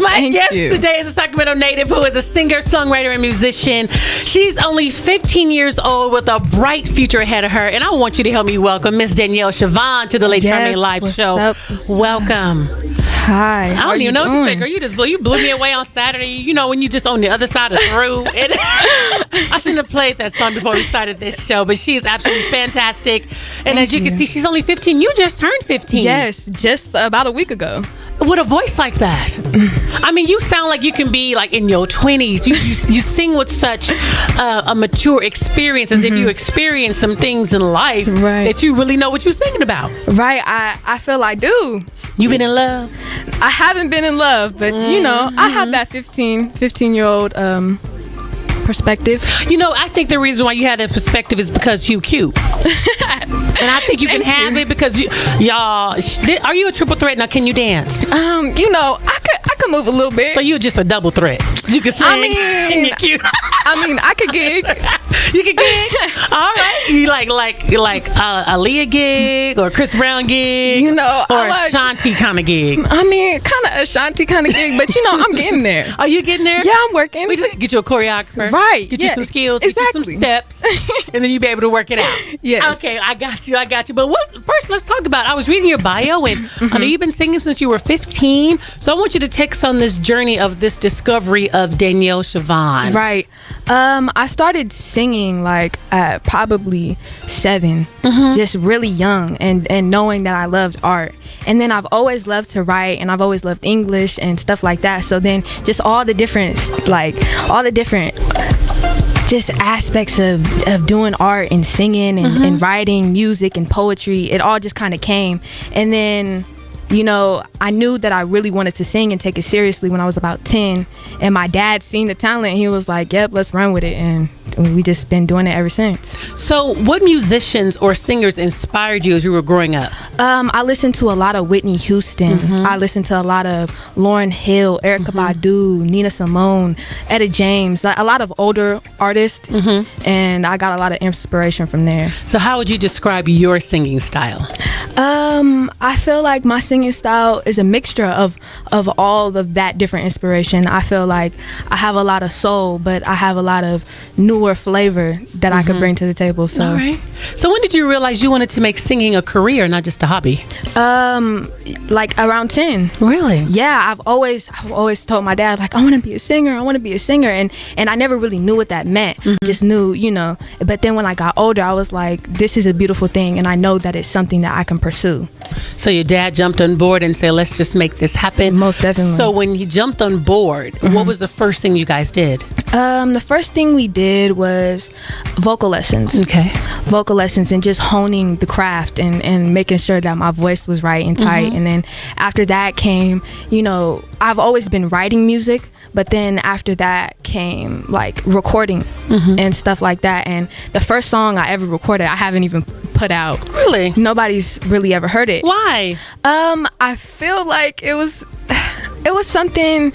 My guest today is a Sacramento native who is a singer, songwriter, and musician. She's only 15 years old with a bright future ahead of her. And I want you to help me welcome Miss Danielle Shavonne to the Lady Charmaine Live Show. Welcome. Hi. I don't even know what to say, girl. You blew me away on Saturday. You know, when you just on the other side of through. And I shouldn't have played that song before we started this show, but she's absolutely fantastic. And as you can see, she's only 15. You just turned 15. Yes, just about a week ago. With a voice like that. I mean, you sound like you can be like in your 20s. You sing with such a mature experience, as if you experienced some things in life that you really know what you're singing about. Right. I feel I do. You been in love? I haven't been in love, but you know, I have that 15-year-old perspective. You know, I think the reason why you had that perspective is because you cute. And I think you can have it because y'all. Are you a triple threat now? Can you dance? You know, I could move a little bit. So you're just a double threat. You can sing. And you're cute. I could gig. You can gig. All right. You like a Leah gig or a Chris Brown gig? You know, or a Shanti kind of gig. I mean, kind of a Shanti kind of gig, but you know, I'm getting there. Are you getting there? Yeah, I'm working. We just get you a choreographer. Right. Get you some skills. Exactly. Get you some steps, and then you be able to work it out. Yes. Okay, I got you. But first, let's talk about. I was reading your bio, and I know you've been singing since you were 15. So I want you to take us on this journey of this discovery of Danielle Shavonne. Right. I started singing like at probably 7, just really young, and knowing that I loved art. And then I've always loved to write, and I've always loved English and stuff like that. So then just all the different just aspects of doing art and singing and writing music and poetry, it all just kind of came. And then, you know, I knew that I really wanted to sing and take it seriously when I was about 10. And my dad seen the talent, and he was like, yep, let's run with it. And we just been doing it ever since. So what musicians or singers inspired you as you were growing up? I listened to a lot of Whitney Houston. I listened to a lot of Lauryn Hill, Erykah Badu, Nina Simone, Etta James, a lot of older artists. And I got a lot of inspiration from there. So how would you describe your singing style? I feel like my singing style is a mixture of all of that different inspiration. I feel like I have a lot of soul, but I have a lot of newer flavor that I could bring to the table. So, all right. So when did you realize you wanted to make singing a career, not just a hobby? Like around 10. Really? Yeah, I've always told my dad, like, I want to be a singer. And I never really knew what that meant. Just knew, you know. But then when I got older, I was like, this is a beautiful thing, and I know that it's something that I can pursue. So your dad jumped on board and said, let's just make this happen? Most definitely. So when he jumped on board, what was the first thing you guys did? The first thing we did was vocal lessons. Okay. Vocal lessons and just honing the craft and making sure that my voice was right and tight. And then after that came, you know, I've always been writing music, but then after that came like recording and stuff like that. And the first song I ever recorded, I haven't even put out. Really? Nobody's really ever heard it. Why? I feel like it was something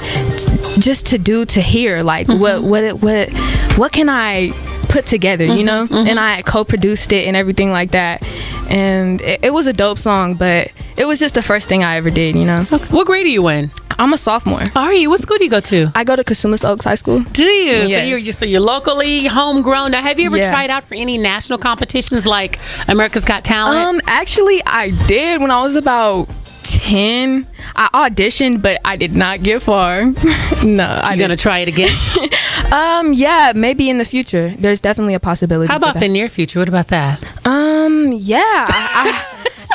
just to hear, like what can I put together, you know? And I co-produced it and everything like that, and it was a dope song, but it was just the first thing I ever did, you know? Okay. What grade are you in? I'm a sophomore. Are you? What school do you go to? I go to Casumas Oaks High School. Do you? Yes. So you're locally homegrown. Now, have you ever tried out for any national competitions like America's Got Talent? Actually, I did when I was about 10. I auditioned, but I did not get far. No, You're gonna try it again? Yeah, maybe in the future. There's definitely a possibility. How about the near future? What about that? Yeah.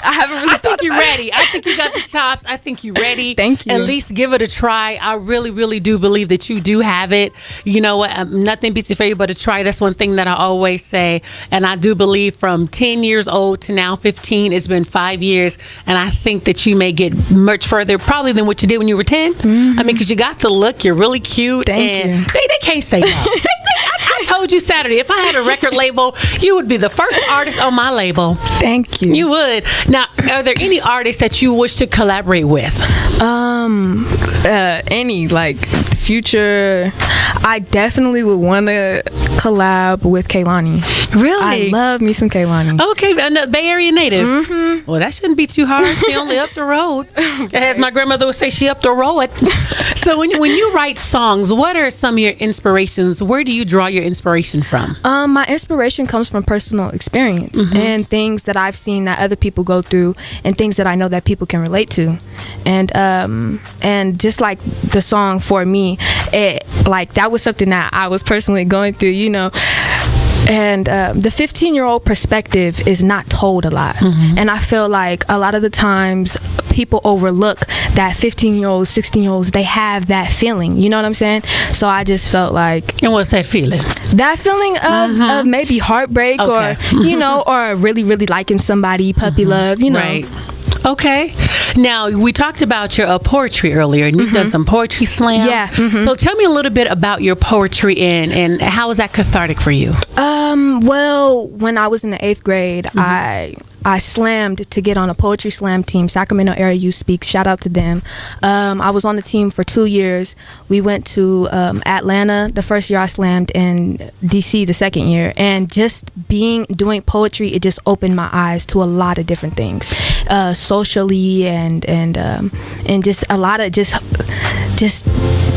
I haven't really I think you're ready. I think you got the chops. I think you're ready. Thank you. At least give it a try. I really, really do believe that you do have it. You know what? Nothing beats a failure but a try. That's one thing that I always say. And I do believe from 10 years old to now 15, it's been 5 years. And I think that you may get much further probably than what you did when you were 10. I mean, because you got the look. You're really cute. Thank you. They can't say no. I told you Saturday, if I had a record label, you would be the first artist on my label. Thank you. You would. Now, are there any artists that you wish to collaborate with? Any, like Future. I definitely would want to collab with Kehlani. Really? I love me some Kehlani. Okay, and the Bay Area native. Mm-hmm. Well, that shouldn't be too hard. She only up the road. As my grandmother would say, she up the road. So when you write songs, what are some of your inspirations? Where do you draw your inspiration from? My inspiration comes from personal experience and things that I've seen that other people go through, and things that I know that people can relate to, and just like the song For Me, it like that was something that I was personally going through, you know. And the 15-year-old perspective is not told a lot. And I feel like a lot of the times people overlook that 15-year-olds, 16-year-olds, they have that feeling. You know what I'm saying? So I just felt like... And what's that feeling? That feeling of maybe heartbreak, or, you know, or really, really liking somebody, puppy love, you know. Right. Okay. Now, we talked about your poetry earlier, and you've done some poetry slams. Yeah. So tell me a little bit about your poetry and how is that cathartic for you? Well, when I was in the 8th grade, I slammed to get on a poetry slam team, Sacramento Area Youth Speaks. Shout out to them. I was on the team for 2 years. We went to Atlanta the first year I slammed, and DC the second year. And just doing poetry, it just opened my eyes to a lot of different things, socially and just a lot of just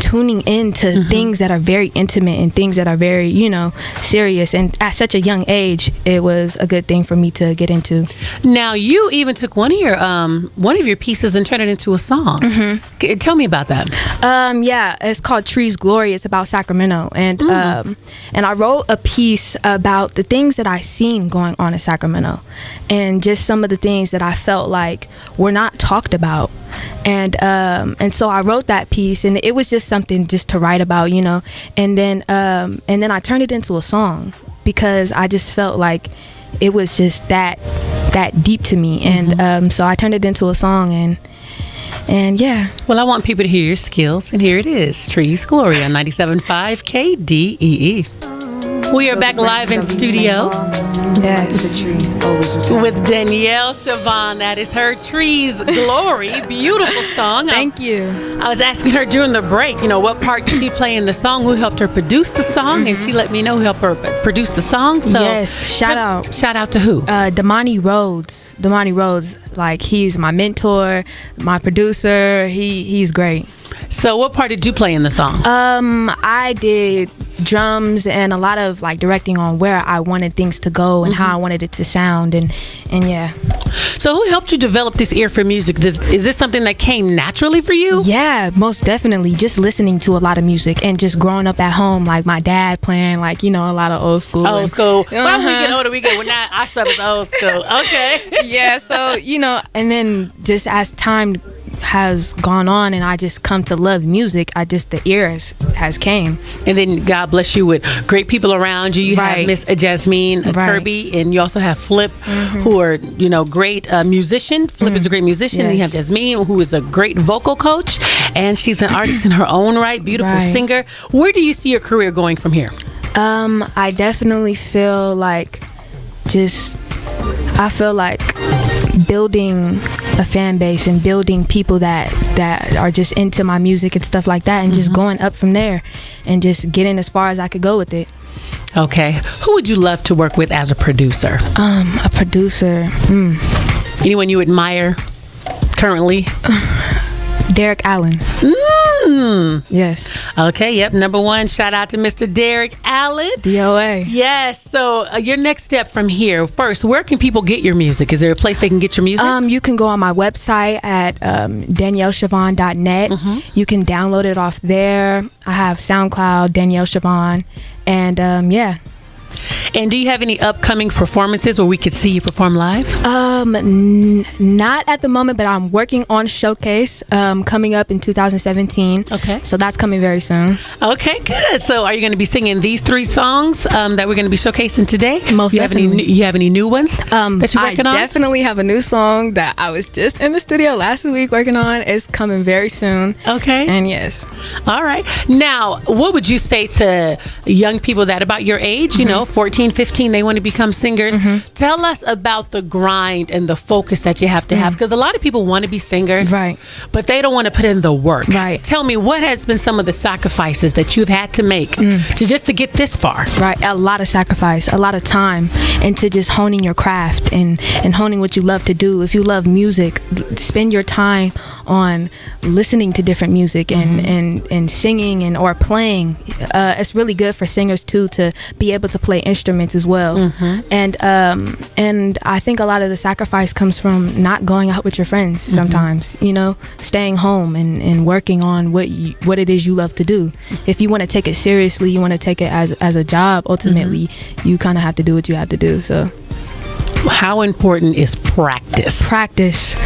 tuning into things that are very intimate and things that are very, you know, serious. And at such a young age, it was a good thing for me to get into. Now, you even took one of your pieces and turned it into a song. Tell me about that. Yeah, it's called Trees Glory. It's about Sacramento, and I wrote a piece about the things that I seen going on in Sacramento, and just some of the things that I felt like were not talked about. And so I wrote that piece, and it was just something just to write about, you know. And then I turned it into a song because I just felt like it was just that deep to me. And so I turned it into a song, and yeah. Well, I want people to hear your skills, and here it is, Trees Glory on 97.5 KDEE. We are back live in studio. Yes. With Danielle Shavonne. That is her Trees Glory. Beautiful song. Thank you. I was asking her during the break, you know, what part did she play in the song, who helped her produce the song, and she let me know who helped her produce the song. So yes, shout out. Shout out to who? Damani Rhodes. Like, he's my mentor, my producer. He's great. So what part did you play in the song? I did drums and a lot of like directing on where I wanted things to go and how I wanted it to sound, and yeah. So who helped you develop this ear for music? Is this something that came naturally for you? Yeah, most definitely. Just listening to a lot of music and just growing up at home, like my dad playing, like, you know, a lot of old school. Old school. Well, we get older, we get, well, now our stuff is old school. Okay. Yeah, so, you know, and then just as time has gone on and I just come to love music, the ear has came. And then God bless you with great people around you. You have Miss Jasmine Kirby, and you also have Flip, who are, you know, great musician. Flip is a great musician. Yes. And you have Jasmine, who is a great vocal coach, and she's an artist in her own right, beautiful singer. Where do you see your career going from here? I definitely feel like building a fan base and building people that are just into my music and stuff like that, and just going up from there and just getting as far as I could go with it. Okay. Who would you love to work with as a producer? A producer. Anyone you admire currently? Derek Allen. Yes. Okay, yep. Number one, shout out to Mr. Derek Allen. DOA. Yes. So your next step from here, first, where can people get your music? Is there a place they can get your music? You can go on my website at danielleshavonne.net. You can download it off there. I have SoundCloud, Danielle Shavonne, and yeah. And do you have any upcoming performances where we could see you perform live? Not at the moment, but I'm working on Showcase coming up in 2017. Okay. So that's coming very soon. Okay, good. So are you going to be singing these 3 songs that we're going to be showcasing today? Most definitely. You have any new ones that you're working on? I definitely have a new song that I was just in the studio last week working on. It's coming very soon. Okay. And yes. All right. Now, what would you say to young people that about your age, you know, 14, 14, 15, they want to become singers. Tell us about the grind and the focus that you have to have, because a lot of people want to be singers, Right. but they don't want to put in the work. Right. Tell me, what has been some of the sacrifices that you've had to make to get this far? Right, a lot of sacrifice, a lot of time into just honing your craft and honing what you love to do. If you love music, spend your time on listening to different music and singing and or playing. It's really good for singers too to be able to play instruments as well. And I think a lot of the sacrifice comes from not going out with your friends sometimes, you know, staying home and working on what it is you love to do. If you want to take it seriously, you want to take it as a job, ultimately you kind of have to do what you have to do. So how important is practice?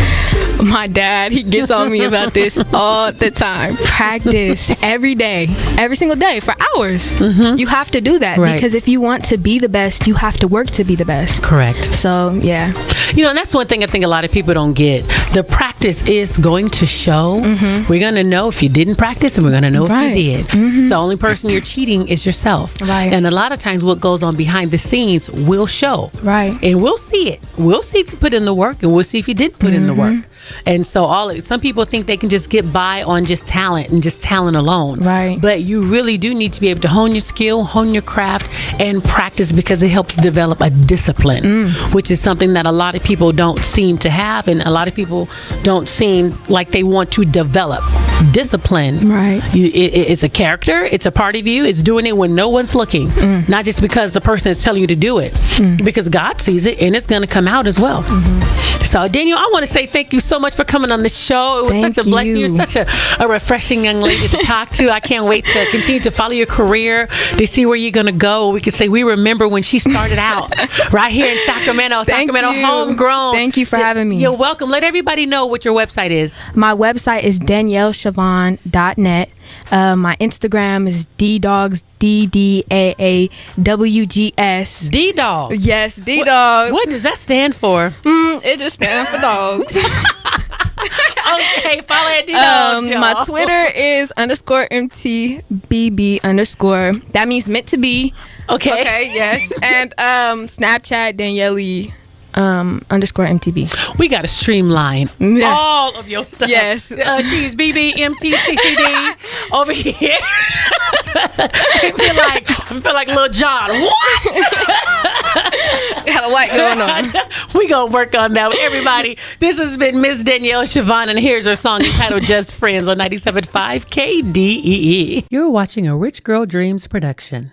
My dad, he gets on me about this all the time. Practice every day, every single day for hours. You have to do that because if you want to be the best, you have to work to be the best. Correct. So, yeah. You know, and that's one thing I think a lot of people don't get. The practice is going to show. We're going to know if you didn't practice, and we're going to know if you did. The only person you're cheating is yourself. Right. And a lot of times what goes on behind the scenes will show. Right. And we'll see it. We'll see if you put in the work, and we'll see if you didn't put in the work. And so some people think they can just get by on just talent and just talent alone. Right. But you really do need to be able to hone your skill, hone your craft, and practice, because it helps develop a discipline, which is something that a lot of people don't seem to have, and a lot of people don't seem like they want to develop. Discipline. Right. It's a character. It's a part of you. It's doing it when no one's looking. Not just because the person is telling you to do it, because God sees it and it's going to come out as well. So, Danielle, I want to say thank you so much for coming on the show. It was such a blessing. You're such a refreshing young lady to talk to. I can't wait to continue to follow your career, to see where you're going to go. We can say we remember when she started out right here in Sacramento. Sacramento, homegrown. Thank you for having me. You're welcome. Let everybody know what your website is. My website is DanielleShavonne.net. My Instagram is DDogs, DDAAWGS. D-Dogs. Yes, DDogs. What does that stand for? It just stands for dogs. Okay, follow at D-Dogs, y'all. My Twitter is _MTBB_. That means meant to be. Okay, yes. And Snapchat, Danielle _MTB. We got to streamline all of your stuff. Yes. She's BBMTCCD over here. I feel like Lil Jon. What? Got a lot going on. We gonna work on that. Everybody, this has been Miss Danielle Shavonne, and here's her song entitled Just Friends on 97.5 KDEE. You're watching a Rich Girl Dreams production.